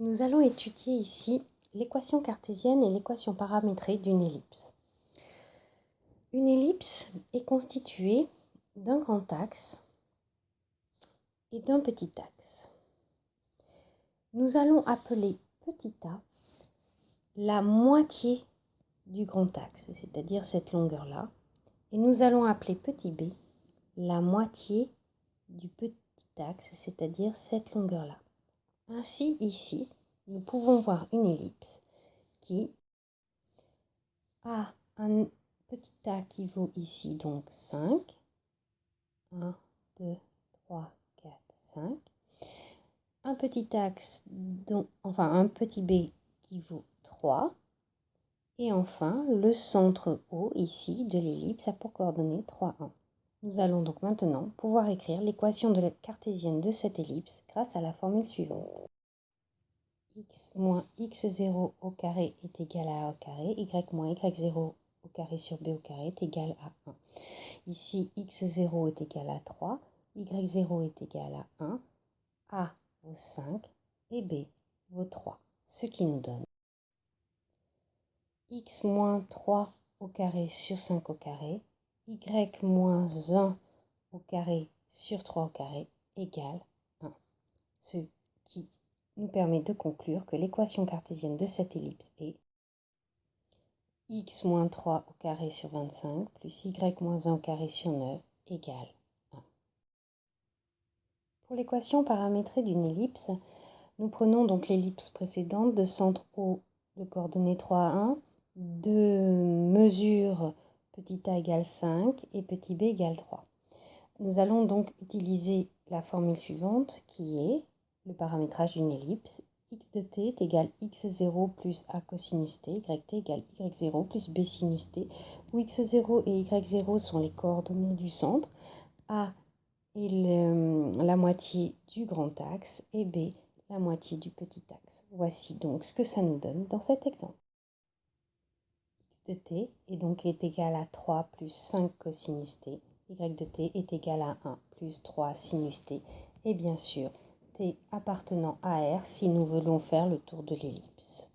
Nous allons étudier ici l'équation cartésienne et l'équation paramétrée d'une ellipse. Une ellipse est constituée d'un grand axe et d'un petit axe. Nous allons appeler petit a la moitié du grand axe, c'est-à-dire cette longueur-là, et nous allons appeler petit b la moitié du petit axe, c'est-à-dire cette longueur-là. Ainsi, ici, nous pouvons voir une ellipse qui a un petit a qui vaut ici donc 5. 1, 2, 3, 4, 5. Un petit axe, un petit b qui vaut 3. Et enfin, le centre O ici de l'ellipse a pour coordonnées 3, 1. Nous allons donc maintenant pouvoir écrire l'équation de la cartésienne de cette ellipse grâce à la formule suivante. X moins x0 au carré est égal à a au carré, y moins y0 au carré sur b au carré est égal à 1. Ici, x0 est égal à 3, y0 est égal à 1, a vaut 5 et b vaut 3, ce qui nous donne x moins 3 au carré sur 5 au carré, y moins 1 au carré sur 3 au carré égale 1. Ce qui nous permet de conclure que l'équation cartésienne de cette ellipse est x moins 3 au carré sur 25 plus y moins 1 au carré sur 9 égale 1. Pour l'équation paramétrée d'une ellipse, nous prenons donc l'ellipse précédente de centre O de coordonnées 3, 1, de mesure petit a égale 5 et petit b égale 3. Nous allons donc utiliser la formule suivante qui est le paramétrage d'une ellipse. X de t est égal x0 plus a cosinus t, yt égale y0 plus b sinus t, où x0 et y0 sont les coordonnées du centre, a est la moitié du grand axe et b la moitié du petit axe. Voici donc ce que ça nous donne dans cet exemple. X de t est égal à 3 plus 5 cosinus t, y de t est égal à 1 plus 3 sinus t, et bien sûr t appartenant à R si nous voulons faire le tour de l'ellipse.